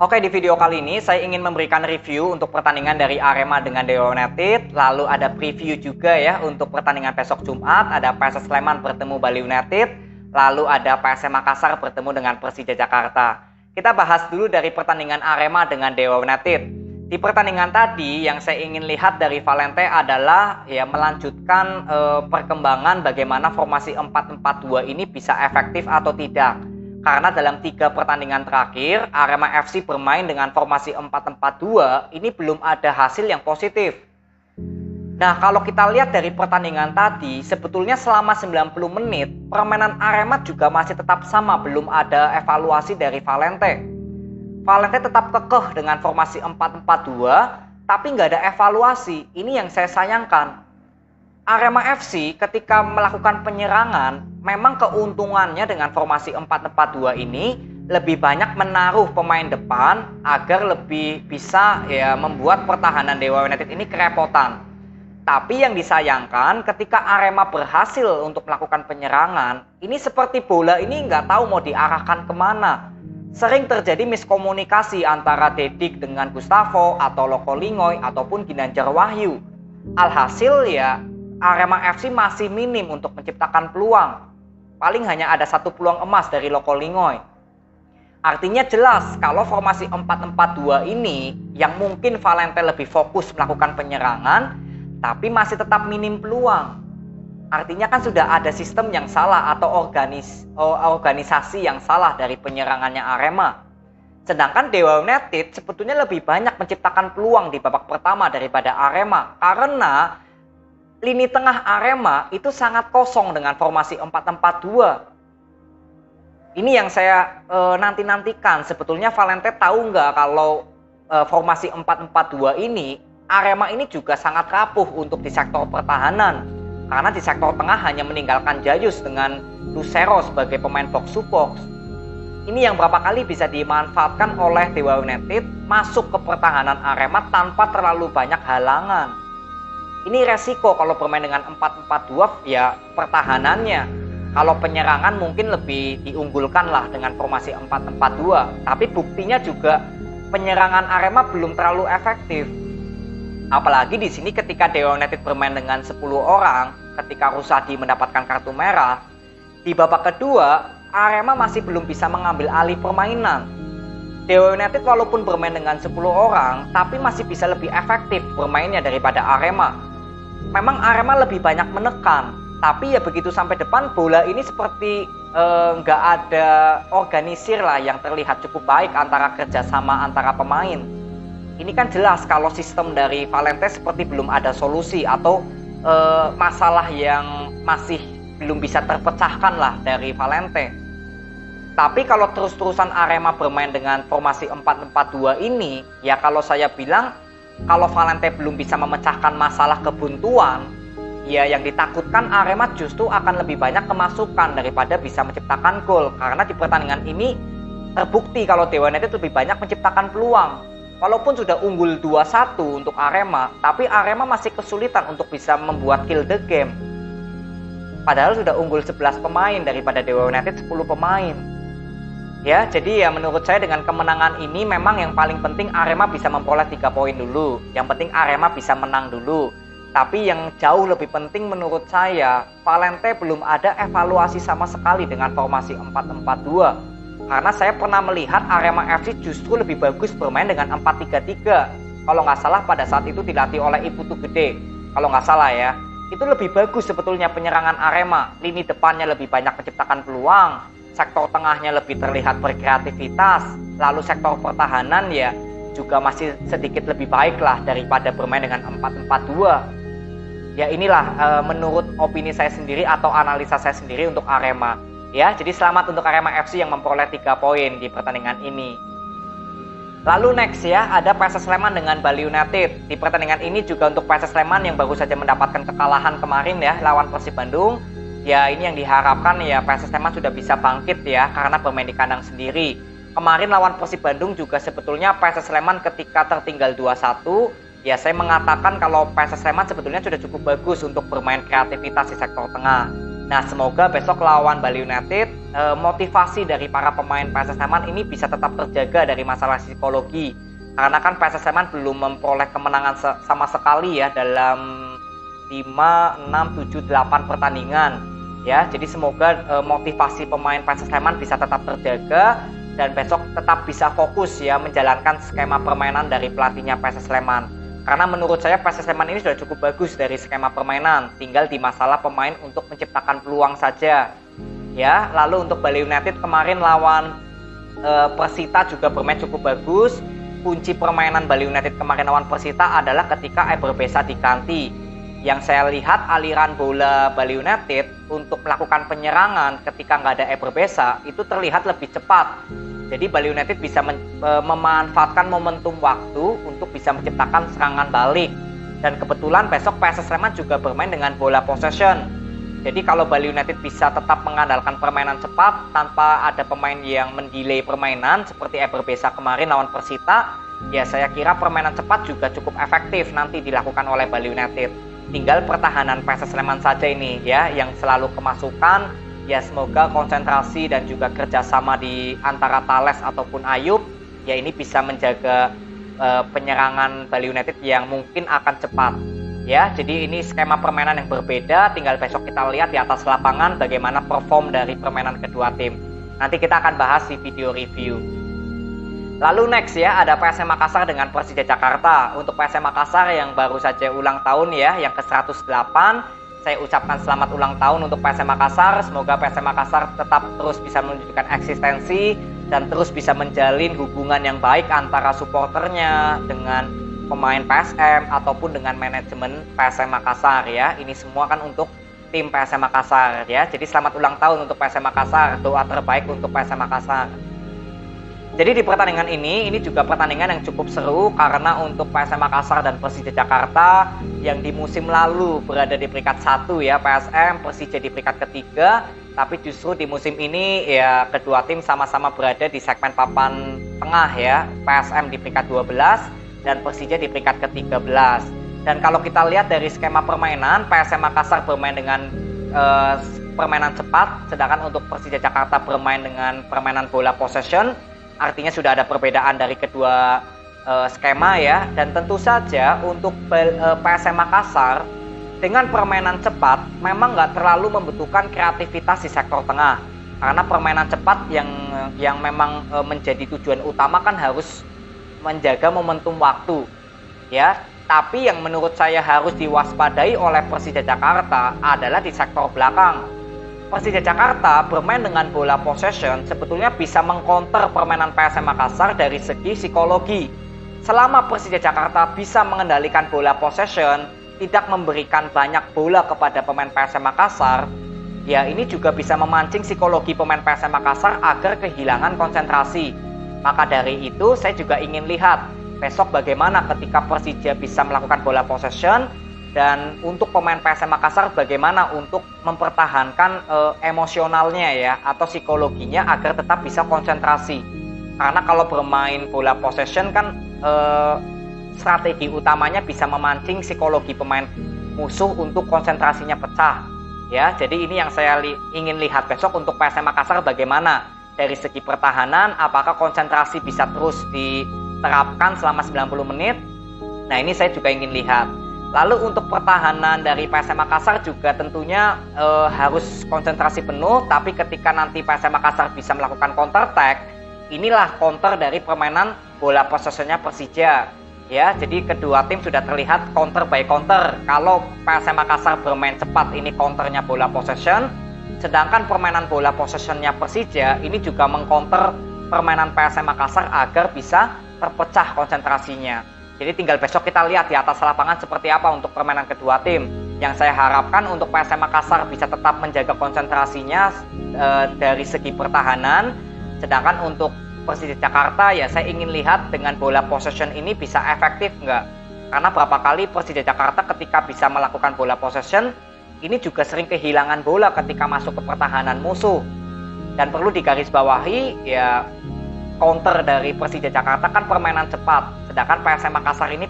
Oke, di video kali ini saya ingin memberikan review untuk pertandingan dari Arema dengan Dewa United. Lalu ada preview juga ya untuk pertandingan besok Jumat. Ada PSS Sleman bertemu Bali United. Lalu ada PSM Makassar bertemu dengan Persija Jakarta. Kita bahas dulu dari pertandingan Arema dengan Dewa United. Di pertandingan tadi yang saya ingin lihat dari Valente adalah ya melanjutkan perkembangan bagaimana formasi 4-4-2 ini bisa efektif atau tidak. Karena dalam 3 pertandingan terakhir, Arema FC bermain dengan formasi 4-4-2, ini belum ada hasil yang positif. Nah, kalau kita lihat dari pertandingan tadi, sebetulnya selama 90 menit, permainan Arema juga masih tetap sama, belum ada evaluasi dari Valente. Valente tetap kekeh dengan formasi 4-4-2, tapi nggak ada evaluasi. Ini yang saya sayangkan. Arema FC ketika melakukan penyerangan, memang keuntungannya dengan formasi 4-4-2 ini lebih banyak menaruh pemain depan agar lebih bisa ya membuat pertahanan Dewa United ini kerepotan. Tapi yang disayangkan ketika Arema berhasil untuk melakukan penyerangan, ini seperti bola ini nggak tahu mau diarahkan kemana. Sering terjadi miskomunikasi antara Dedik dengan Gustavo atau Loko Lingoy ataupun Ginanjar Wahyu. Alhasil ya Arema FC masih minim untuk menciptakan peluang. Paling hanya ada 1 peluang emas dari Loko Lingoy. Artinya jelas kalau formasi 4-4-2 ini yang mungkin Valente lebih fokus melakukan penyerangan, tapi masih tetap minim peluang. Artinya kan sudah ada sistem yang salah atau organisasi yang salah dari penyerangannya Arema. Sedangkan Dewa United sebetulnya lebih banyak menciptakan peluang di babak pertama daripada Arema. Karena lini tengah Arema itu sangat kosong dengan formasi 4-4-2. Ini yang saya nanti-nantikan. Sebetulnya Valente tahu nggak kalau formasi 4-4-2 ini, Arema ini juga sangat rapuh untuk di sektor pertahanan. Karena di sektor tengah hanya meninggalkan Jayus dengan Lucero sebagai pemain box to box. Ini yang berapa kali bisa dimanfaatkan oleh Dewa United masuk ke pertahanan Arema tanpa terlalu banyak halangan. Ini resiko kalau bermain dengan 4-4-2 ya pertahanannya. Kalau penyerangan mungkin lebih diunggulkan lah dengan formasi 4-4-2. Tapi buktinya juga penyerangan Arema belum terlalu efektif. Apalagi di sini ketika Dewa United bermain dengan 10 orang, ketika Rusadi mendapatkan kartu merah, di babak kedua Arema masih belum bisa mengambil alih permainan. Dewa United walaupun bermain dengan 10 orang, tapi masih bisa lebih efektif bermainnya daripada Arema. Memang Arema lebih banyak menekan, tapi ya begitu sampai depan bola ini seperti nggak ada organisir lah yang terlihat cukup baik antara kerjasama antara pemain. Ini kan jelas kalau sistem dari Valente seperti belum ada solusi atau masalah yang masih belum bisa terpecahkan lah dari Valente. Tapi kalau terus-terusan Arema bermain dengan formasi 4-4-2 ini, ya kalau saya bilang kalau Valente belum bisa memecahkan masalah kebuntuan, ya yang ditakutkan Arema justru akan lebih banyak kemasukan daripada bisa menciptakan gol. Karena di pertandingan ini terbukti kalau Dewa United lebih banyak menciptakan peluang. Walaupun sudah unggul 2-1 untuk Arema, tapi Arema masih kesulitan untuk bisa membuat kill the game. Padahal sudah unggul 11 pemain daripada Dewa United 10 pemain. Ya, jadi ya menurut saya dengan kemenangan ini memang yang paling penting Arema bisa memperoleh 3 poin dulu. Yang penting Arema bisa menang dulu. Tapi yang jauh lebih penting menurut saya, Valente belum ada evaluasi sama sekali dengan formasi 4-4-2. Karena saya pernah melihat Arema FC justru lebih bagus bermain dengan 4-3-3. Kalau nggak salah pada saat itu dilatih oleh Iputu Gede. Kalau nggak salah ya. Itu lebih bagus sebetulnya penyerangan Arema. Lini depannya lebih banyak menciptakan peluang. Sektor tengahnya lebih terlihat berkreativitas, lalu sektor pertahanan ya juga masih sedikit lebih baik lah daripada bermain dengan 4-4-2. Ya inilah menurut opini saya sendiri atau analisa saya sendiri untuk Arema. Ya, jadi selamat untuk Arema FC yang memperoleh 3 poin di pertandingan ini. Lalu next ya, ada PSS Sleman dengan Bali United. Di pertandingan ini juga untuk PSS Sleman yang baru saja mendapatkan kekalahan kemarin ya lawan Persib Bandung. Ya ini yang diharapkan ya PSS Sleman sudah bisa bangkit ya karena bermain di kandang sendiri. Kemarin lawan Persib Bandung juga sebetulnya PSS Sleman ketika tertinggal 2-1 ya saya mengatakan kalau PSS Sleman sebetulnya sudah cukup bagus untuk bermain kreativitas di sektor tengah. Nah, semoga besok lawan Bali United motivasi dari para pemain PSS Sleman ini bisa tetap terjaga dari masalah psikologi. Karena kan PSS Sleman belum memperoleh kemenangan sama sekali ya dalam 5, 6, 7, 8 pertandingan. Ya, jadi semoga motivasi pemain PSS Sleman bisa tetap terjaga dan besok tetap bisa fokus ya menjalankan skema permainan dari pelatihnya PSS Sleman. Karena menurut saya PSS Sleman ini sudah cukup bagus dari skema permainan, tinggal di masalah pemain untuk menciptakan peluang saja. Ya, lalu untuk Bali United kemarin lawan Persita juga bermain cukup bagus. Kunci permainan Bali United kemarin lawan Persita adalah ketika Eber Besa diganti. Yang saya lihat aliran bola Bali United untuk melakukan penyerangan ketika nggak ada Eber Besa itu terlihat lebih cepat. Jadi Bali United bisa memanfaatkan momentum waktu untuk bisa menciptakan serangan balik. Dan kebetulan besok PSS Sleman juga bermain dengan bola possession. Jadi kalau Bali United bisa tetap mengandalkan permainan cepat tanpa ada pemain yang mendelay permainan seperti Eber Besa kemarin lawan Persita, ya saya kira permainan cepat juga cukup efektif nanti dilakukan oleh Bali United. Tinggal pertahanan PSS Sleman saja ini ya yang selalu kemasukan. Ya semoga konsentrasi dan juga kerjasama di antara Thales ataupun Ayub ya ini bisa menjaga penyerangan Bali United yang mungkin akan cepat ya. Jadi ini skema permainan yang berbeda, tinggal besok kita lihat di atas lapangan bagaimana perform dari permainan kedua tim. Nanti kita akan bahas di video review. Lalu next ya ada PSM Makassar dengan Persija Jakarta. Untuk PSM Makassar yang baru saja ulang tahun ya yang ke-108, saya ucapkan selamat ulang tahun untuk PSM Makassar. Semoga PSM Makassar tetap terus bisa menunjukkan eksistensi dan terus bisa menjalin hubungan yang baik antara supporternya dengan pemain PSM ataupun dengan manajemen PSM Makassar ya. Ini semua kan untuk tim PSM Makassar ya. Jadi selamat ulang tahun untuk PSM Makassar. Doa terbaik untuk PSM Makassar. Jadi di pertandingan ini juga pertandingan yang cukup seru karena untuk PSM Makassar dan Persija Jakarta yang di musim lalu berada di peringkat 1 ya PSM, Persija di peringkat ketiga, tapi justru di musim ini ya kedua tim sama-sama berada di segmen papan tengah ya, PSM di peringkat 12 dan Persija di peringkat ke-13. Dan kalau kita lihat dari skema permainan, PSM Makassar bermain dengan permainan cepat, sedangkan untuk Persija Jakarta bermain dengan permainan bola possession. Artinya sudah ada perbedaan dari kedua skema ya. Dan tentu saja untuk PSM Makassar dengan permainan cepat memang nggak terlalu membutuhkan kreativitas di sektor tengah. Karena permainan cepat yang memang menjadi tujuan utama kan harus menjaga momentum waktu ya. Tapi yang menurut saya harus diwaspadai oleh Persija Jakarta adalah di sektor belakang. Persija Jakarta bermain dengan bola possession sebetulnya bisa mengcounter permainan PSM Makassar dari segi psikologi. Selama Persija Jakarta bisa mengendalikan bola possession, tidak memberikan banyak bola kepada pemain PSM Makassar, ya ini juga bisa memancing psikologi pemain PSM Makassar agar kehilangan konsentrasi. Maka dari itu saya juga ingin lihat besok bagaimana ketika Persija bisa melakukan bola possession. Dan untuk pemain PSM Makassar bagaimana untuk mempertahankan emosionalnya ya atau psikologinya agar tetap bisa konsentrasi. Karena kalau bermain bola possession kan strategi utamanya bisa memancing psikologi pemain musuh untuk konsentrasinya pecah. Ya, jadi ini yang saya ingin lihat besok untuk PSM Makassar bagaimana dari segi pertahanan, apakah konsentrasi bisa terus diterapkan selama 90 menit. Nah, ini saya juga ingin lihat. Lalu untuk pertahanan dari PSM Makassar juga tentunya harus konsentrasi penuh, tapi ketika nanti PSM Makassar bisa melakukan counter attack, inilah counter dari permainan bola possession-nya Persija. Ya, jadi kedua tim sudah terlihat counter by counter. Kalau PSM Makassar bermain cepat, ini counternya bola possession, sedangkan permainan bola possession-nya Persija ini juga mengcounter permainan PSM Makassar agar bisa terpecah konsentrasinya. Jadi tinggal besok kita lihat di atas lapangan seperti apa untuk permainan kedua tim. Yang saya harapkan untuk PSM Makassar bisa tetap menjaga konsentrasinya dari segi pertahanan. Sedangkan untuk Persija Jakarta ya saya ingin lihat dengan bola possession ini bisa efektif nggak. Karena berapa kali Persija Jakarta ketika bisa melakukan bola possession, ini juga sering kehilangan bola ketika masuk ke pertahanan musuh. Dan perlu digarisbawahi ya counter dari Persija Jakarta kan permainan cepat, sedangkan PSM Makassar ini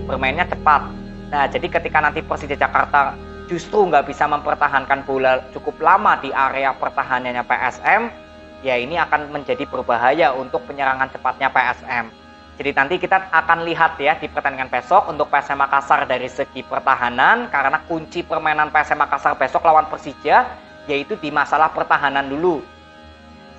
bermainnya cepat. Nah, jadi ketika nanti Persija Jakarta justru nggak bisa mempertahankan bola cukup lama di area pertahanannya PSM, ya ini akan menjadi berbahaya untuk penyerangan cepatnya PSM. Jadi nanti kita akan lihat ya di pertandingan besok untuk PSM Makassar dari segi pertahanan, karena kunci permainan PSM Makassar besok lawan Persija yaitu di masalah pertahanan dulu.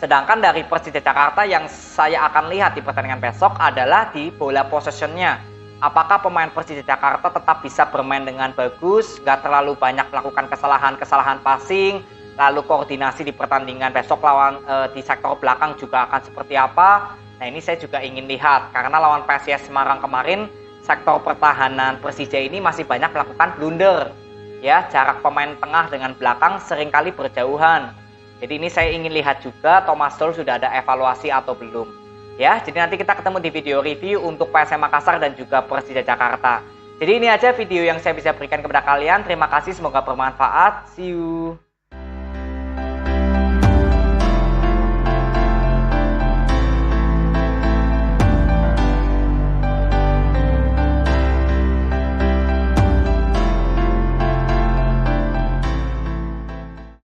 Sedangkan dari Persija Jakarta yang saya akan lihat di pertandingan besok adalah di bola possession-nya. Apakah pemain Persija Jakarta tetap bisa bermain dengan bagus, nggak terlalu banyak melakukan kesalahan-kesalahan passing, lalu koordinasi di pertandingan besok lawan di sektor belakang juga akan seperti apa. Nah ini saya juga ingin lihat, karena lawan PSIS Semarang kemarin, sektor pertahanan Persija ini masih banyak melakukan blunder. Ya, jarak pemain tengah dengan belakang seringkali berjauhan. Jadi ini saya ingin lihat juga Thomas Doll sudah ada evaluasi atau belum. Ya, jadi nanti kita ketemu di video review untuk PSM Makassar dan juga Persija Jakarta. Jadi ini aja video yang saya bisa berikan kepada kalian. Terima kasih, semoga bermanfaat. See you.